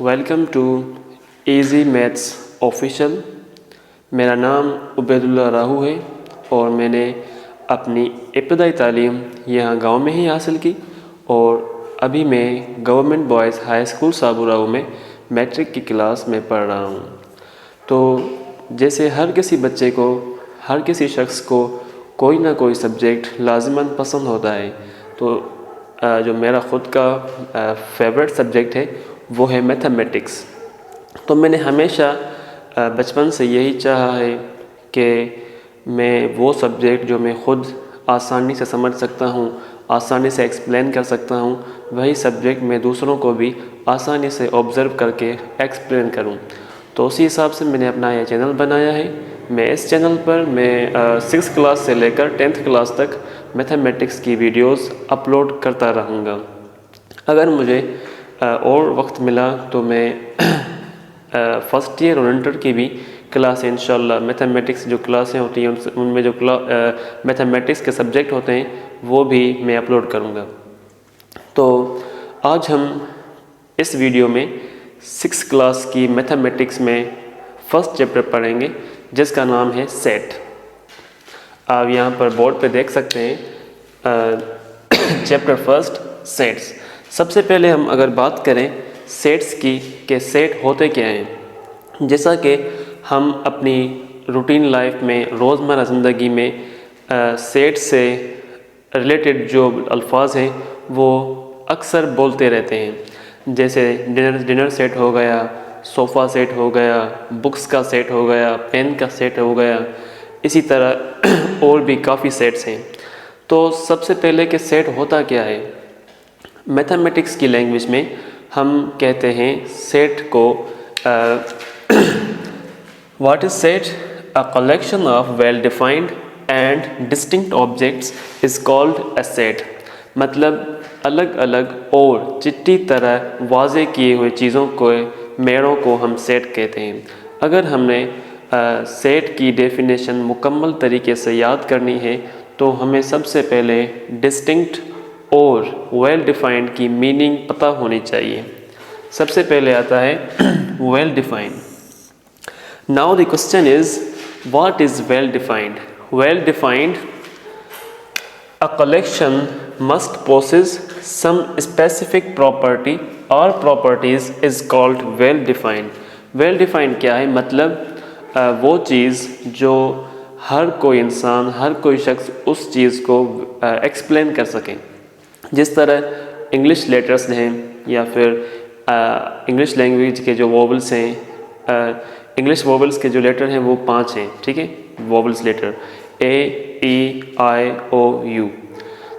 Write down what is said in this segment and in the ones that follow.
Welcome to easy maths official. मेरा नाम उबैदुल्लाह राहू है और मैंने अपनी इब्तदाई तालीम यहाँ गांव में ही हासिल की और अभी मैं गवर्नमेंट बॉयज़ हाई स्कूल साबुराऊ में मैट्रिक की क्लास में पढ़ रहा हूँ। तो जैसे हर किसी बच्चे को, हर किसी शख्स को कोई ना कोई सब्जेक्ट लाजिमन पसंद होता है, तो जो मेरा ख़ुद का फेवरेट सब्जेक्ट है वो है मैथमेटिक्स। तो मैंने हमेशा बचपन से यही चाहा है कि मैं वो सब्जेक्ट जो मैं ख़ुद आसानी से समझ सकता हूँ, आसानी से एक्सप्लेन कर सकता हूँ, वही सब्जेक्ट मैं दूसरों को भी आसानी से ऑब्ज़र्व करके एक्सप्लेन करूँ। तो उसी हिसाब से मैंने अपना यह चैनल बनाया है। मैं इस चैनल पर मैं 6th क्लास से लेकर 10th क्लास तक मैथमेटिक्स की वीडियोस अपलोड करता रहूँगा। अगर मुझे और वक्त मिला तो मैं फर्स्ट ईयर और इंटर की भी क्लास इंशाल्लाह मैथमेटिक्स जो क्लासें होती हैं उनमें जो मैथमेटिक्स के सब्जेक्ट होते हैं वो भी मैं अपलोड करूँगा। तो आज हम इस वीडियो में 6th क्लास की मैथमेटिक्स में फर्स्ट चैप्टर पढ़ेंगे जिसका नाम है सेट। आप यहाँ पर बोर्ड पे देख सकते हैं चैप्टर फर्स्ट सेट्स। सबसे पहले हम अगर बात करें सेट्स की कि सेट होते क्या हैं, जैसा कि हम अपनी रूटीन लाइफ में रोज़मर्रा ज़िंदगी में सेट से रिलेटेड जो अल्फाज हैं वो अक्सर बोलते रहते हैं। जैसे डिनर सेट हो गया, सोफ़ा सेट हो गया, बुक्स का सेट हो गया, पेन का सेट हो गया, इसी तरह और भी काफ़ी सेट्स हैं। तो सबसे पहले कि सेट होता क्या है, मैथमेटिक्स की लैंग्वेज में हम कहते हैं सेट को what is set? A collection of well defined and distinct objects is called a set. मतलब अलग अलग और चिट्टी तरह वाज़े किए हुए चीज़ों को, मेड़ों को हम सेट कहते हैं। अगर हमने सेट की डेफिनेशन मुकम्मल तरीके से याद करनी है तो हमें सबसे पहले डिस्टिंक्ट और वेल डिफाइंड की मीनिंग पता होनी चाहिए। सबसे पहले आता है well defined. Now the question is what is well defined? Well defined a collection must possess some specific property or properties is called well defined। well defined क्या है? मतलब वो चीज़ जो हर कोई इंसान, हर कोई शख्स उस चीज़ को एक्सप्लेन कर सके। जिस तरह इंग्लिश लेटर्स हैं या फिर इंग्लिश लैंग्वेज के जो वोवल्स हैं, इंग्लिश वोवल्स के जो लेटर हैं वो 5 हैं, ठीक है, वोवल्स लेटर A-E-I-O-U।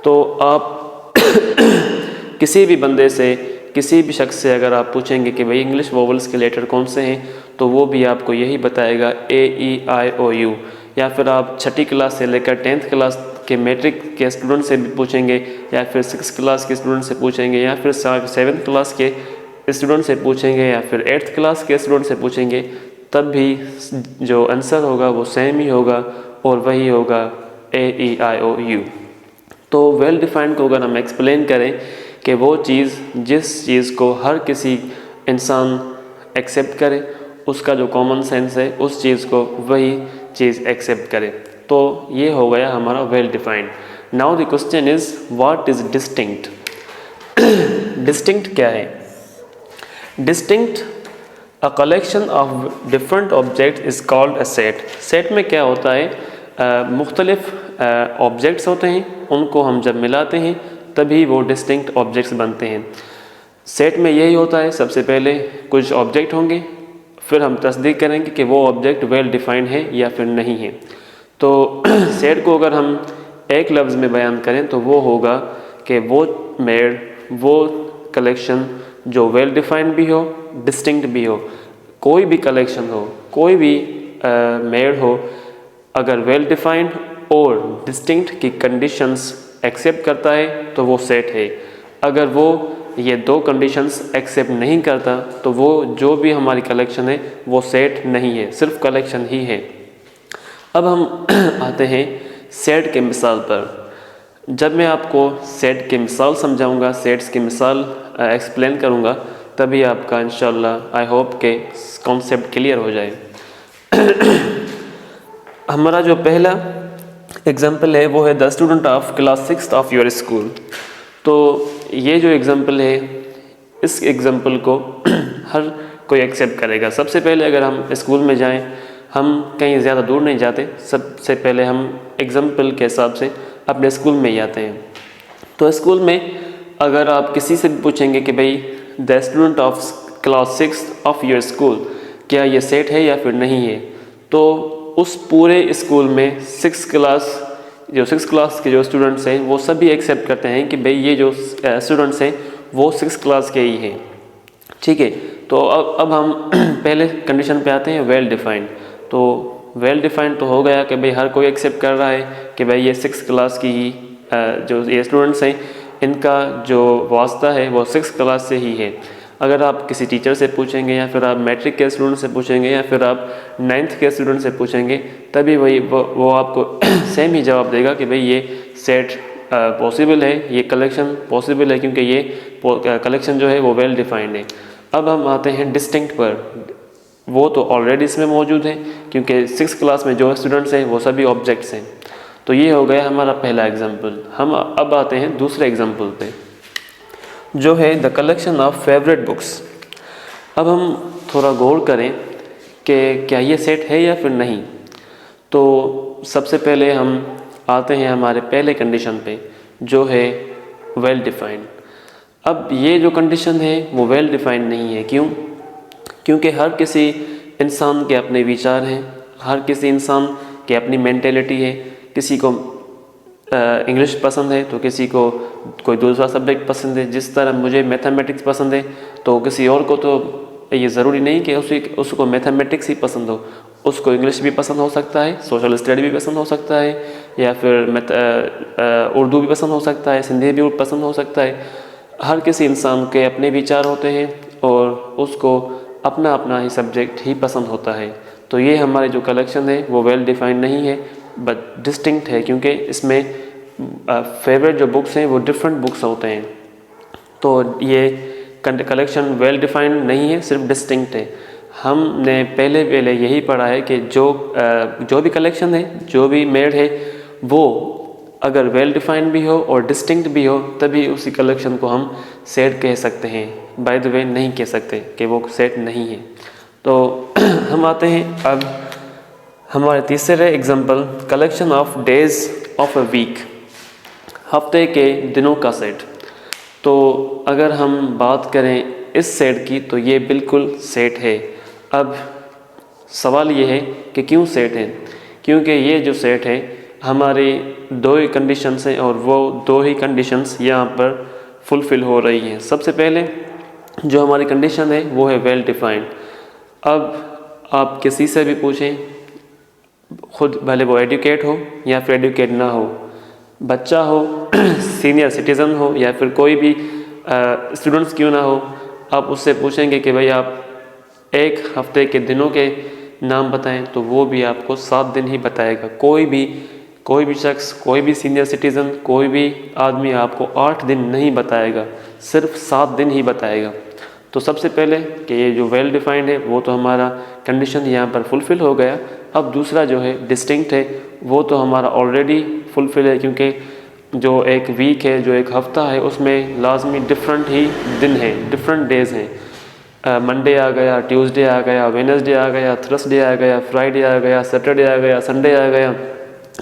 तो आप किसी भी बंदे से, किसी भी शख्स से अगर आप पूछेंगे कि भाई इंग्लिश वोवल्स के लेटर कौन से हैं, तो वो भी आपको यही बताएगा A-E-I-O-U। या फिर आप 6ठी क्लास से लेकर 10th क्लास के मैट्रिक के स्टूडेंट से भी पूछेंगे, या फिर 6th क्लास के स्टूडेंट से पूछेंगे, या फिर 7th क्लास के स्टूडेंट से पूछेंगे, या फिर 8th क्लास के स्टूडेंट से पूछेंगे, तब भी जो आंसर होगा वो सेम ही होगा और वही होगा A-E-I-O-U। तो वेल डिफाइंड को अगर हम एक्सप्लेन करें कि वो चीज़, जिस चीज़ को हर किसी इंसान एक्सेप्ट करे, उसका जो कॉमन सेंस है उस चीज़ को वही चीज़ एक्सेप्ट करे, तो ये हो गया हमारा well defined. Now the question is what is distinct? Distinct क्या है? Distinct a collection of different object is called a set. Set में क्या होता है? मुख्तलिफ ऑब्जेक्ट्स होते हैं, उनको हम जब मिलाते हैं तभी वो डिस्टिंक्ट ऑब्जेक्ट्स बनते हैं। सेट में यही होता है, सबसे पहले कुछ ऑब्जेक्ट होंगे, फिर हम तस्दीक करेंगे कि वो ऑब्जेक्ट वेल डिफाइंड है या फिर नहीं है। तो सेट को अगर हम एक लफ्ज़ में बयान करें तो वो होगा कि वो मेड़, वो कलेक्शन जो वेल डिफाइंड भी हो, डिस्टिंक्ट भी हो। कोई भी कलेक्शन हो, कोई भी मेड़ हो, अगर वेल डिफाइंड और डिस्टिंक्ट की कंडीशंस एक्सेप्ट करता है तो वो सेट है। अगर वो ये 2 कंडीशंस एक्सेप्ट नहीं करता तो वो जो भी हमारी कलेक्शन है वो सेट नहीं है, सिर्फ कलेक्शन ही है। अब हम आते हैं सेट के मिसाल पर। जब मैं आपको सेट की मिसाल समझाऊंगा, सेट्स की मिसाल एक्सप्लेन करूंगा, तभी आपका इंशाल्लाह आई होप के कॉन्सेप्ट क्लियर हो जाए। हमारा जो पहला एग्जाम्पल है वो है the student of class 6 of your school. तो ये जो एग्जाम्पल है, इस एग्जाम्पल को हर कोई एक्सेप्ट करेगा। सबसे पहले अगर हम स्कूल में जाएं, हम कहीं ज़्यादा दूर नहीं जाते, सबसे पहले हम एग्जाम्पल के हिसाब से अपने स्कूल में ही आते हैं। तो स्कूल में अगर आप किसी से भी पूछेंगे कि भाई the student of class 6 of your school, क्या ये सेट है या फिर नहीं है, तो उस पूरे स्कूल में 6 क्लास के जो स्टूडेंट्स हैं वो सभी एक्सेप्ट करते हैं कि भाई ये जो स्टूडेंट्स हैं वो 6 क्लास के ही हैं। ठीक है, तो अब हम पहले कंडीशन पे आते हैं, वेल डिफाइंड। तो वेल डिफाइंड तो हो गया कि भाई हर कोई एक्सेप्ट कर रहा है कि भाई ये 6 क्लास की ही जो ये स्टूडेंट्स हैं इनका जो वास्ता है वो 6 क्लास से ही है। अगर आप किसी टीचर से पूछेंगे या फिर आप मैट्रिक के स्टूडेंट से पूछेंगे या फिर आप 9th के स्टूडेंट से पूछेंगे, तभी वो आपको सेम ही जवाब देगा कि भाई ये सेट पॉसिबल है, ये कलेक्शन पॉसिबल है, क्योंकि ये कलेक्शन जो है वो वेल डिफाइंड है। अब हम आते हैं डिस्टिंक्ट पर। वो तो ऑलरेडी इसमें मौजूद है क्योंकि 6 क्लास में जो स्टूडेंट्स हैं वो सभी ऑब्जेक्ट्स हैं। तो ये हो गया हमारा पहला एग्जाम्पल। हम अब आते हैं दूसरे एग्जाम्पल पे, जो है the collection of favourite books. अब हम थोड़ा गौर करें कि क्या ये सेट है या फिर नहीं। तो सबसे पहले हम आते हैं हमारे पहले कंडीशन पे, जो है वेल डिफाइंड। अब ये जो कंडीशन है वो वेल डिफाइंड नहीं है। क्यों? क्योंकि हर किसी इंसान के अपने विचार हैं, हर किसी इंसान की अपनी मेंटेलिटी है। किसी को इंग्लिश पसंद है तो किसी को कोई दूसरा सब्जेक्ट पसंद है। जिस तरह मुझे मैथमेटिक्स पसंद है तो किसी और को तो ये ज़रूरी नहीं कि उसको मैथमेटिक्स ही पसंद हो, उसको इंग्लिश भी पसंद हो सकता है, सोशल स्टडी भी पसंद हो सकता है, या फिर उर्दू भी पसंद हो सकता है, सिंधी भी पसंद हो सकता है। हर किसी इंसान के अपने विचार होते हैं और उसको अपना अपना ही सब्जेक्ट ही पसंद होता है। तो ये हमारी जो कलेक्शन है वो वेल डिफाइंड नहीं है बट डिस्टिंक्ट है, क्योंकि इसमें फेवरेट जो बुक्स हैं वो डिफरेंट बुक्स होते हैं। तो ये कलेक्शन वेल डिफाइंड नहीं है, सिर्फ डिस्टिंक्ट है। हमने पहले यही पढ़ा है कि जो भी कलेक्शन है, जो भी मेड है, वो अगर वेल डिफाइंड भी हो और डिस्टिंक्ट भी हो तभी उसी कलेक्शन को हम सेट कह सकते हैं। बाय द वे नहीं कह सकते कि वो सेट नहीं है। तो हम आते हैं अब हमारे तीसरे example, collection of days of a week, हफ्ते के दिनों का सेट। तो अगर हम बात करें इस सेट की तो ये बिल्कुल सेट है। अब सवाल ये है कि क्यों सेट है? क्योंकि ये जो सेट है हमारी 2 ही कंडीशंस हैं और वो 2 ही कंडीशंस यहाँ पर फुलफ़िल हो रही हैं। सबसे पहले जो हमारी कंडीशन है वो है वेल डिफाइंड। अब आप किसी से भी पूछें, खुद भले वो एडुकेट हो या फिर एडुकेट ना हो, बच्चा हो सीनियर सिटीज़न हो या फिर कोई भी स्टूडेंट्स क्यों ना हो, आप उससे पूछेंगे कि भाई आप एक हफ्ते के दिनों के नाम बताएं तो वो भी आपको 7 दिन ही बताएगा। कोई भी शख्स, कोई भी सीनियर सिटीज़न, कोई भी आदमी आपको 8 दिन नहीं बताएगा, सिर्फ 7 दिन ही बताएगा। तो सबसे पहले कि ये जो वेल डिफाइंड है वो तो हमारा कंडीशन यहाँ पर फुलफ़िल हो गया। अब दूसरा जो है डिस्टिंक्ट है, वो तो हमारा ऑलरेडी फुलफ़िल है, क्योंकि जो एक वीक है, जो एक हफ़्ता है, उसमें लाजमी डिफरेंट ही दिन हैं, डिफरेंट डेज़ हैं। मंडे आ गया, ट्यूसडे आ गया, वेडनेसडे आ गया, थर्सडे आ गया, फ्राइडे आ गया, सैटरडे आ गया, संडे आ गया।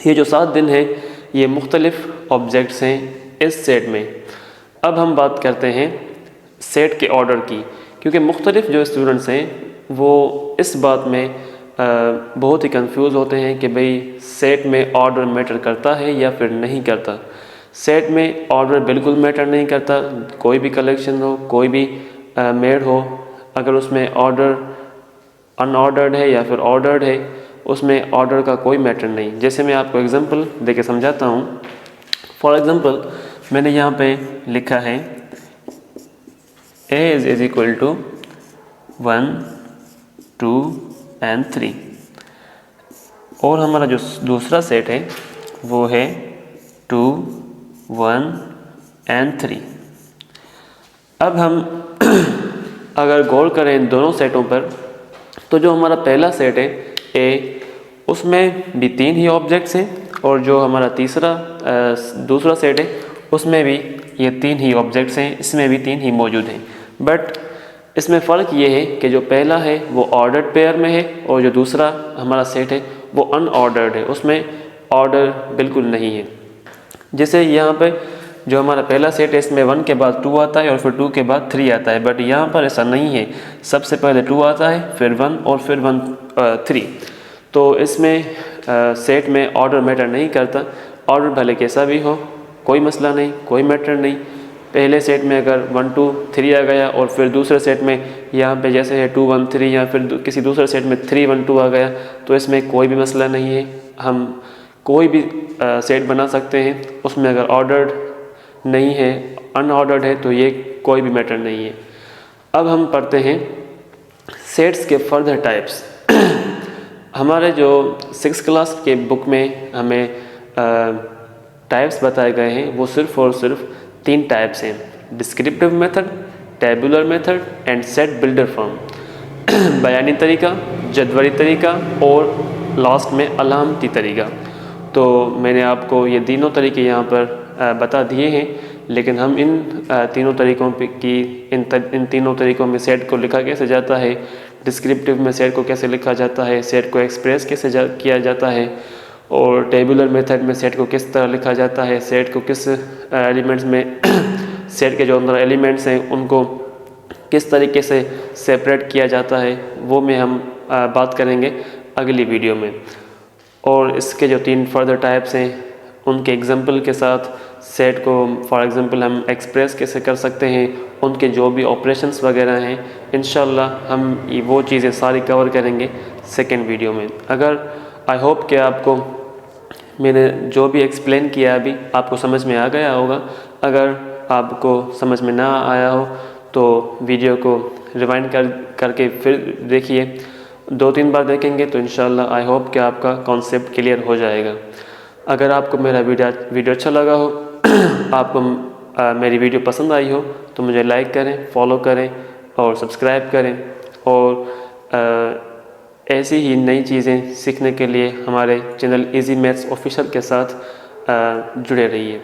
ये जो 7 दिन हैं ये मुख्तलिफ ऑब्जेक्ट्स हैं इस सेट में। अब हम बात करते हैं सेट के ऑर्डर की, क्योंकि मुख्तलिफ जो स्टूडेंट्स हैं वो इस बात में बहुत ही कंफ्यूज होते हैं कि भाई सेट में ऑर्डर मैटर करता है या फिर नहीं करता। सेट में ऑर्डर बिल्कुल मैटर नहीं करता। कोई भी कलेक्शन हो, कोई भी मेड हो, अगर उसमें ऑर्डर अनऑर्डर्ड है या फिर ऑर्डर्ड है, उसमें ऑर्डर का कोई मैटर नहीं। जैसे मैं आपको एग्जांपल देके समझाता हूँ। फॉर एग्जांपल मैंने यहाँ पे लिखा है A is equal to 1, 2 and 3, और हमारा जो दूसरा सेट है वो है 2, 1 and 3। अब हम अगर गौर करें इन दोनों सेटों पर, तो जो हमारा पहला सेट है ए, उसमें भी 3 ही ऑब्जेक्ट्स हैं, और जो हमारा दूसरा सेट है उसमें भी ये 3 ही ऑब्जेक्ट्स हैं, इसमें भी 3 ही मौजूद हैं। बट इसमें फ़र्क ये है कि जो पहला है वो ऑर्डर्ड पेयर में है, और जो दूसरा हमारा सेट है वो अनऑर्डर्ड है, उसमें ऑर्डर बिल्कुल नहीं है। जैसे यहाँ पे जो हमारा पहला सेट है इसमें 1 के बाद 2 आता है और फिर 2 के बाद 3 आता है, बट यहाँ पर ऐसा नहीं है। सबसे पहले 2 आता है, फिर 1 और फिर 3। तो इसमें सेट में ऑर्डर मैटर नहीं करता। ऑर्डर भले कैसा भी हो, कोई मसला नहीं, कोई मैटर नहीं। पहले सेट में अगर 1 2 3 आ गया और फिर दूसरे सेट में यहाँ पे जैसे है 2 1 3, या फिर किसी दूसरे सेट में 3 1 2 आ गया, तो इसमें कोई भी मसला नहीं है। हम कोई भी सेट बना सकते हैं, उसमें अगर ऑर्डर्ड नहीं है, अनऑर्डर्ड है, तो ये कोई भी मैटर नहीं है। अब हम पढ़ते हैं सेट्स के फर्दर टाइप्स। हमारे जो 6th क्लास के बुक में हमें टाइप्स बताए गए हैं, वो सिर्फ़ और सिर्फ 3 टाइप्स हैं: descriptive method, tabular method and set builder form. बयानी तरीका, जदवली तरीका और लास्ट में अलामती तरीका। तो मैंने आपको ये तीनों तरीके यहाँ पर बता दिए हैं, लेकिन हम इन तीनों तरीक़ों की इन तीनों तरीक़ों में सेट को लिखा कैसे जाता है, डिस्क्रिप्टिव में सेट को कैसे लिखा जाता है, सेट को एक्सप्रेस कैसे किया जाता है, और टेबुलर मेथड में सेट को किस तरह लिखा जाता है, सेट को किस एलिमेंट्स में सेट के जो अंदर एलिमेंट्स हैं उनको किस तरीके से सेपरेट किया जाता है, वो में हम बात करेंगे अगली वीडियो में। और इसके जो 3 फर्दर टाइप्स हैं उनके एग्जांपल के साथ सेट को फॉर एग्जांपल हम एक्सप्रेस कैसे कर सकते हैं, उनके जो भी ऑपरेशंस वगैरह हैं, इंशाल्लाह हम वो चीज़ें सारी कवर करेंगे सेकेंड वीडियो में। अगर आई होप कि आपको मैंने जो भी एक्सप्लेन किया अभी आपको समझ में आ गया होगा। अगर आपको समझ में ना आया हो तो वीडियो को रिवाइंड करके फिर देखिए, 2-3 बार देखेंगे तो इंशाल्लाह आई होप कि आपका कॉन्सेप्ट क्लियर हो जाएगा। अगर आपको मेरा वीडियो अच्छा लगा हो, आपको मेरी वीडियो पसंद आई हो, तो मुझे लाइक करें, फॉलो करें और सब्सक्राइब करें, और ऐसी ही नई चीज़ें सीखने के लिए हमारे चैनल इजी मैथ्स ऑफिशियल के साथ जुड़े रहिए।